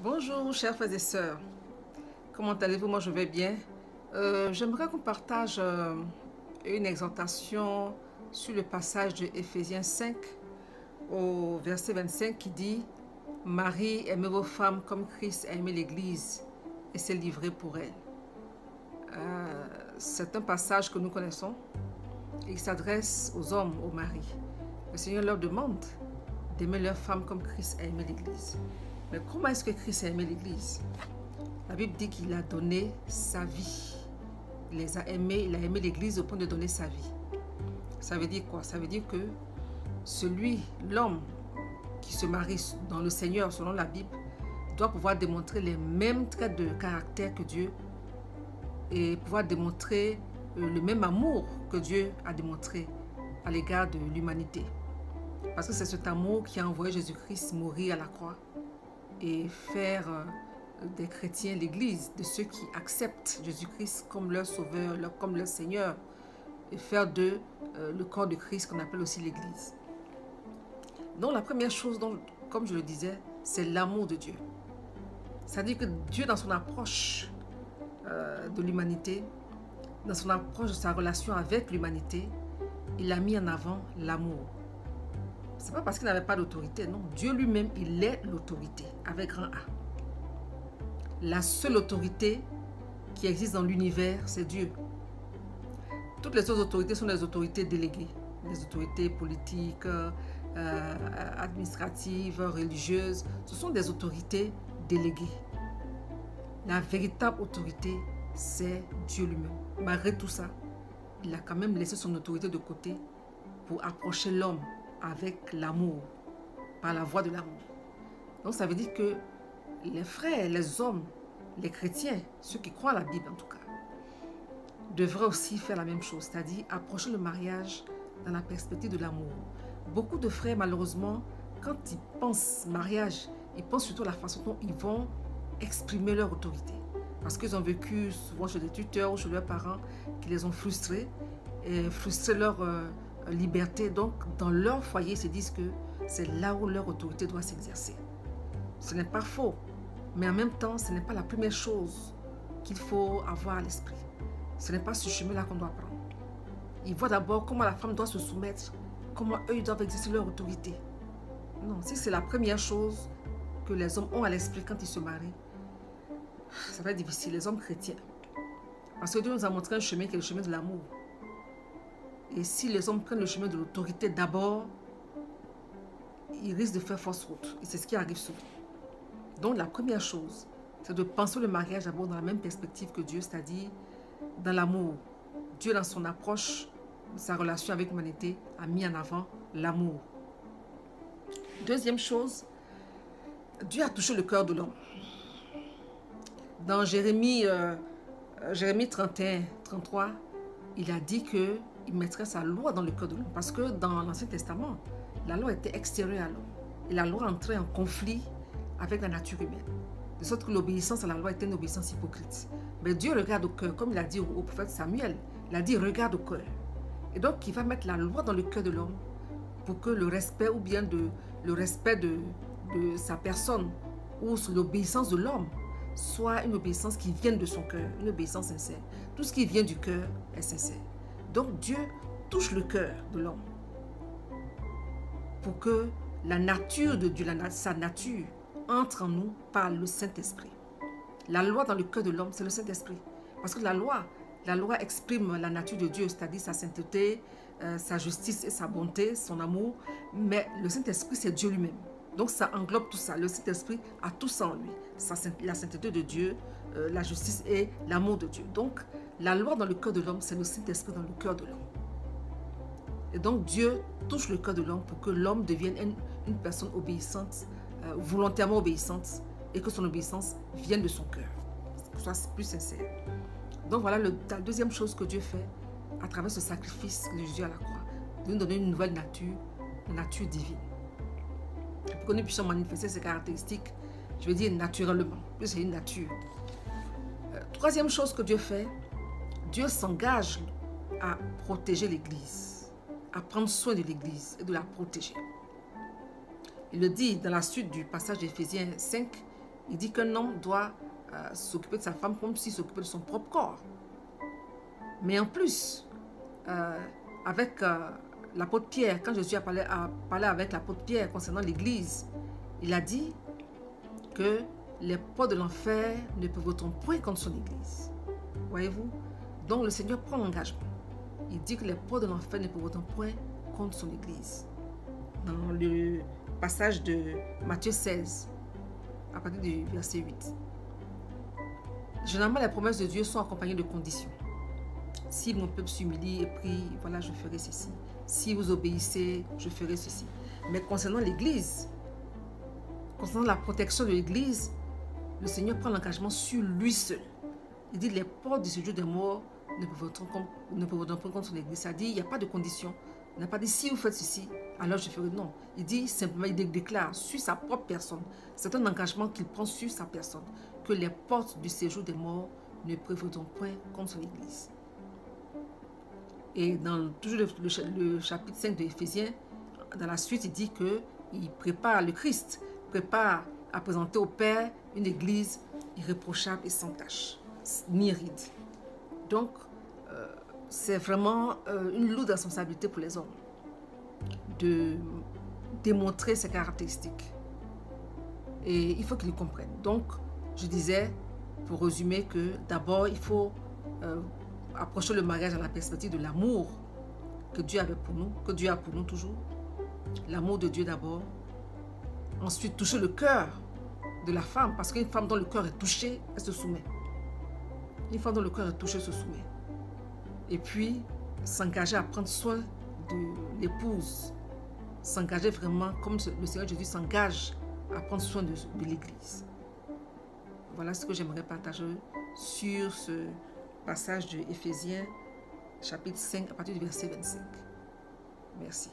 Bonjour chers frères et sœurs, comment allez-vous? Moi je vais bien. J'aimerais qu'on partage une exhortation sur le passage de Éphésiens 5 au verset 25 qui dit « Marie, aimez vos femmes comme Christ a aimé l'Église et s'est livré pour elle ». C'est un passage que nous connaissons et il s'adresse aux hommes, aux maris. Le Seigneur leur demande d'aimer leurs femmes comme Christ a aimé l'Église. Mais comment est-ce que Christ a aimé l'Église? La Bible dit qu'il a donné sa vie. Il les a aimés, il a aimé l'Église au point de donner sa vie. Ça veut dire quoi? Ça veut dire que l'homme qui se marie dans le Seigneur, selon la Bible, doit pouvoir démontrer les mêmes traits de caractère que Dieu et pouvoir démontrer le même amour que Dieu a démontré à l'égard de l'humanité. Parce que c'est cet amour qui a envoyé Jésus-Christ mourir à la croix et faire des chrétiens l'Église, de ceux qui acceptent Jésus-Christ comme leur sauveur, comme leur Seigneur, et faire d'eux le corps de Christ qu'on appelle aussi l'Église. Donc la première chose, comme je le disais, c'est l'amour de Dieu. C'est-à-dire que Dieu, dans son approche de l'humanité, dans son approche de sa relation avec l'humanité, il a mis en avant l'amour. Ce n'est pas parce qu'il n'avait pas d'autorité, non. Dieu lui-même, il est l'autorité, avec grand A. La seule autorité qui existe dans l'univers, c'est Dieu. Toutes les autres autorités sont des autorités déléguées. Les autorités politiques, administratives, religieuses, ce sont des autorités déléguées. La véritable autorité, c'est Dieu lui-même. Malgré tout ça, il a quand même laissé son autorité de côté pour approcher l'homme avec l'amour, par la voie de l'amour. Donc ça veut dire que les frères, les hommes, les chrétiens, ceux qui croient à la Bible en tout cas, devraient aussi faire la même chose, c'est-à-dire approcher le mariage dans la perspective de l'amour. Beaucoup de frères, malheureusement, quand ils pensent mariage, ils pensent surtout à la façon dont ils vont exprimer leur autorité. Parce qu'ils ont vécu souvent chez des tuteurs ou chez leurs parents qui les ont frustrés, et frustré leur liberté. Donc, dans leur foyer, ils se disent que c'est là où leur autorité doit s'exercer. Ce n'est pas faux, mais en même temps, ce n'est pas la première chose qu'il faut avoir à l'esprit. Ce n'est pas ce chemin-là qu'on doit prendre. Ils voient d'abord comment la femme doit se soumettre, comment eux ils doivent exercer leur autorité. Non, si c'est la première chose que les hommes ont à l'esprit quand ils se marient, ça va être difficile, les hommes chrétiens. Parce que Dieu nous a montré un chemin qui est le chemin de l'amour. Et si les hommes prennent le chemin de l'autorité d'abord, ils risquent de faire fausse route. Et c'est ce qui arrive souvent. Donc la première chose, c'est de penser le mariage d'abord dans la même perspective que Dieu, c'est-à-dire dans l'amour. Dieu, dans son approche, sa relation avec l'humanité, a mis en avant l'amour. Deuxième chose, Dieu a touché le cœur de l'homme. Dans Jérémie 31, 33, il a dit que il mettrait sa loi dans le cœur de l'homme. Parce que dans l'Ancien Testament, la loi était extérieure à l'homme. Et la loi entrait en conflit avec la nature humaine. De sorte que l'obéissance à la loi était une obéissance hypocrite. Mais Dieu regarde au cœur, comme il a dit au prophète Samuel. Il a dit regarde au cœur. Et donc il va mettre la loi dans le cœur de l'homme pour que le respect ou bien le respect de sa personne ou l'obéissance de l'homme soit une obéissance qui vienne de son cœur, une obéissance sincère. Tout ce qui vient du cœur est sincère. Donc Dieu touche le cœur de l'homme pour que la nature de Dieu, sa nature, entre en nous par le Saint-Esprit. La loi dans le cœur de l'homme, c'est le Saint-Esprit. Parce que la loi exprime la nature de Dieu, c'est-à-dire sa sainteté, sa justice et sa bonté, son amour. Mais le Saint-Esprit, c'est Dieu lui-même. Donc ça englobe tout ça. Le Saint-Esprit a tout ça en lui. La sainteté de Dieu, la justice et l'amour de Dieu. Donc la loi dans le cœur de l'homme, c'est le Saint-Esprit dans le cœur de l'homme. Et donc Dieu touche le cœur de l'homme pour que l'homme devienne une personne obéissante, volontairement obéissante, et que son obéissance vienne de son cœur, que ce soit plus sincère. Donc voilà la deuxième chose que Dieu fait à travers ce sacrifice de Jésus à la croix, de nous donner une nouvelle nature, une nature divine. Pour que nous puissions manifester ces caractéristiques, je veux dire naturellement, plus c'est une nature. Troisième chose que Dieu fait, Dieu s'engage à protéger l'Église, à prendre soin de l'Église et de la protéger. Il le dit dans la suite du passage d'Éphésiens 5, Il dit qu'un homme doit s'occuper de sa femme comme s'il s'occupait de son propre corps. Mais en plus, avec l'apôtre Pierre, quand Jésus a parlé avec l'apôtre Pierre concernant l'Église, il a dit que les portes de l'enfer ne peuvent point contre son Église. Voyez-vous? Donc le Seigneur prend l'engagement. Il dit que les portes de l'enfer ne peuvent point contre son Église. Dans le passage de Matthieu 16, à partir du verset 8. Généralement, les promesses de Dieu sont accompagnées de conditions. Si mon peuple s'humilie et prie, voilà, je ferai ceci. Si vous obéissez, je ferai ceci. Mais concernant l'Église, concernant la protection de l'Église, le Seigneur prend l'engagement sur lui seul. Il dit les portes du séjour des morts ne peuvent pas contre son Église. C'est-à-dire, il n'y a pas de condition. Il n'a pas dit si vous faites ceci, alors je ferai. Non. Il dit simplement, il déclare sur sa propre personne. C'est un engagement qu'il prend sur sa personne. Que les portes du séjour des morts ne prévaudront point contre son Église. Et dans toujours le chapitre 5 de Éphésiens, dans la suite, il dit qu'il prépare le Christ, prépare à présenter au Père une Église irréprochable et sans tache, ni ride. Donc, c'est vraiment une lourde responsabilité pour les hommes de démontrer ces caractéristiques. Et il faut qu'ils comprennent. Donc, je disais, pour résumer, que d'abord, il faut approcher le mariage dans la perspective de l'amour que Dieu avait pour nous, que Dieu a pour nous toujours. L'amour de Dieu d'abord. Ensuite, toucher le cœur de la femme, parce qu'une femme dont le cœur est touché, elle se soumet. Une femme dont le cœur est touché se soumet. Et puis, s'engager à prendre soin de l'épouse. S'engager vraiment, comme le Seigneur Jésus s'engage à prendre soin de l'Église. Voilà ce que j'aimerais partager sur ce passage de Éphésiens, chapitre 5, à partir du verset 25. Merci.